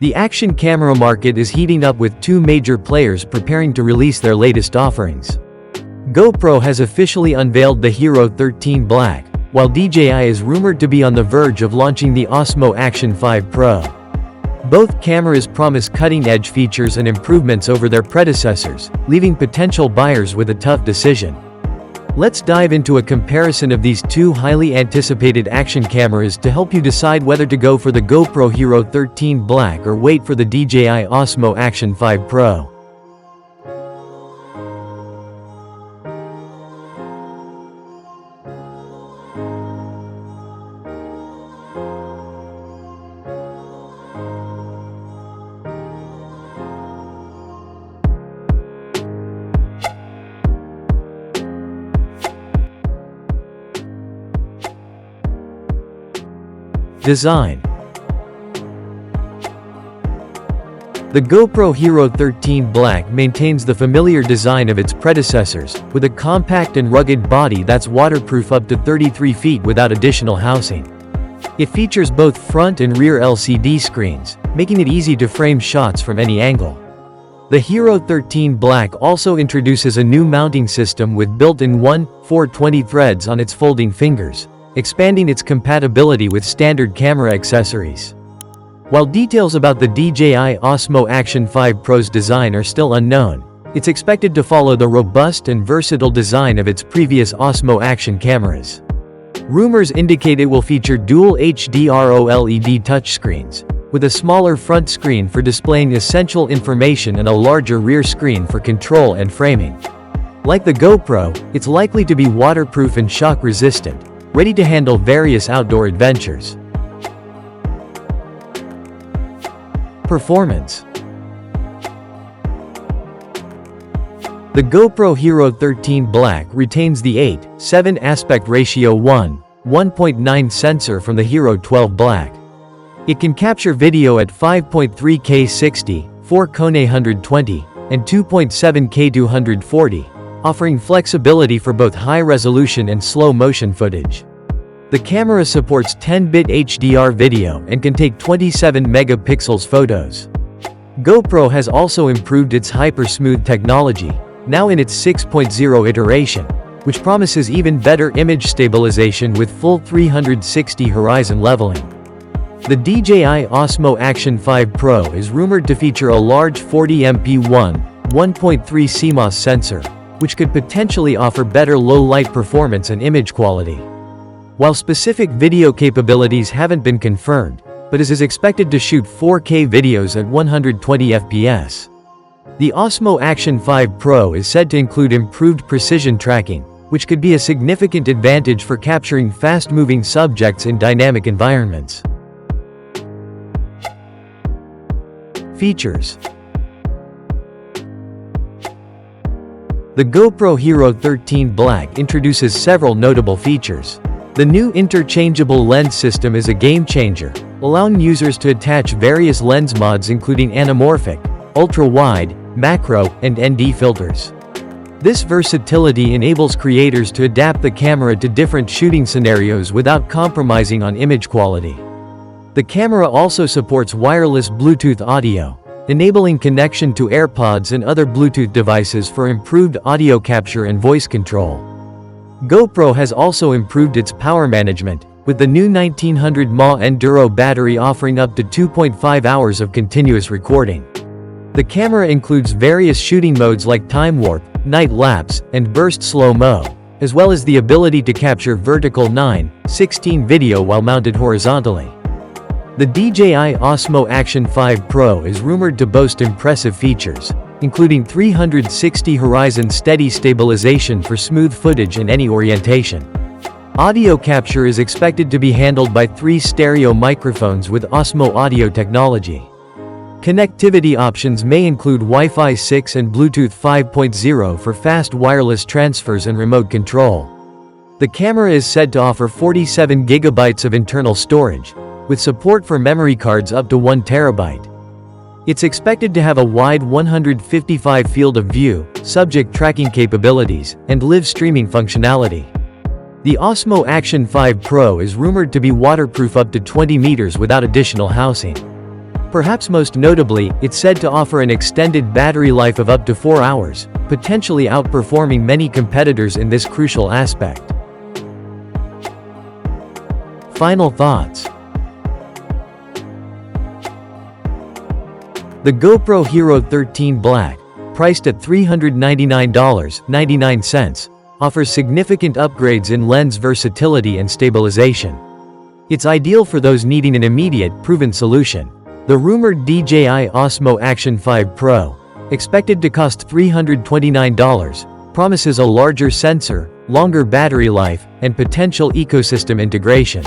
The action camera market is heating up with two major players preparing to release their latest offerings. GoPro has officially unveiled the Hero 13 Black, while DJI is rumored to be on the verge of launching the Osmo Action 5 Pro. Both cameras promise cutting-edge features and improvements over their predecessors, leaving potential buyers with a tough decision. Let's dive into a comparison of these two highly anticipated action cameras to help you decide whether to go for the GoPro Hero 13 Black or wait for the DJI Osmo Action 5 Pro. Design. The GoPro Hero 13 Black maintains the familiar design of its predecessors, with a compact and rugged body that's waterproof up to 33 feet without additional housing. It features both front and rear LCD screens, making it easy to frame shots from any angle. The Hero 13 Black also introduces a new mounting system with built-in 1/420 threads on its folding fingers, expanding its compatibility with standard camera accessories. While details about the DJI Osmo Action 5 Pro's design are still unknown, it's expected to follow the robust and versatile design of its previous Osmo Action cameras. Rumors indicate it will feature dual HDR OLED touchscreens, with a smaller front screen for displaying essential information and a larger rear screen for control and framing. Like the GoPro, it's likely to be waterproof and shock-resistant, ready to handle various outdoor adventures. Performance. The GoPro Hero 13 Black retains the 8:7 aspect ratio 1.9 sensor from the Hero 12 Black. It can capture video at 5.3K 60, 4K 120, and 2.7K 240. Offering flexibility for both high-resolution and slow-motion footage. The camera supports 10-bit HDR video and can take 27 megapixels photos. GoPro has also improved its Hyper-Smooth technology, now in its 6.0 iteration, which promises even better image stabilization with full 360 horizon leveling. The DJI Osmo Action 5 Pro is rumored to feature a large 40MP 1.3 CMOS sensor, which could potentially offer better low-light performance and image quality. While specific video capabilities haven't been confirmed, but it is expected to shoot 4K videos at 120 FPS. The Osmo Action 5 Pro is said to include improved precision tracking, which could be a significant advantage for capturing fast-moving subjects in dynamic environments. Features. The GoPro Hero 13 Black introduces several notable features. The new interchangeable lens system is a game-changer, allowing users to attach various lens mods including anamorphic, ultra-wide, macro, and ND filters. This versatility enables creators to adapt the camera to different shooting scenarios without compromising on image quality. The camera also supports wireless Bluetooth audio, enabling connection to AirPods and other Bluetooth devices for improved audio capture and voice control. GoPro has also improved its power management, with the new 1900 mAh Enduro battery offering up to 2.5 hours of continuous recording. The camera includes various shooting modes like time warp, night lapse, and burst slow-mo, as well as the ability to capture vertical 9:16 video while mounted horizontally. The DJI Osmo Action 5 Pro is rumored to boast impressive features, including 360 horizon steady stabilization for smooth footage in any orientation. Audio capture is expected to be handled by 3 stereo microphones with Osmo audio technology. Connectivity options may include Wi-Fi 6 and Bluetooth 5.0 for fast wireless transfers and remote control. The camera is said to offer 47 GB of internal storage, with support for memory cards up to 1 TB. It's expected to have a wide 155 field of view, subject tracking capabilities, and live streaming functionality. The Osmo Action 5 Pro is rumored to be waterproof up to 20 meters without additional housing. Perhaps most notably, it's said to offer an extended battery life of up to 4 hours, potentially outperforming many competitors in this crucial aspect. Final thoughts. The GoPro Hero 13 Black, priced at $399.99, offers significant upgrades in lens versatility and stabilization. It's ideal for those needing an immediate, proven solution. The rumored DJI Osmo Action 5 Pro, expected to cost $329, promises a larger sensor, longer battery life, and potential ecosystem integration.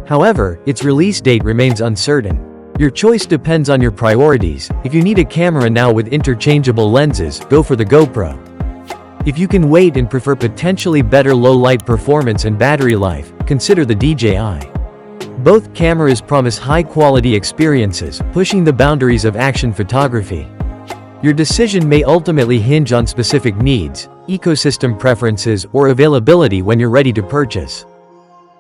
However, its release date remains uncertain. Your choice depends on your priorities. If you need a camera now with interchangeable lenses, go for the GoPro. If you can wait and prefer potentially better low-light performance and battery life, consider the DJI. Both cameras promise high-quality experiences, pushing the boundaries of action photography. Your decision may ultimately hinge on specific needs, ecosystem preferences, or availability when you're ready to purchase.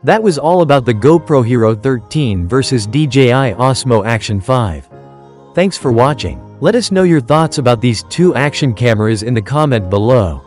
That was all about the GoPro Hero 13 versus DJI Osmo Action 5. Thanks for watching. Let us know your thoughts about these two action cameras in the comment below.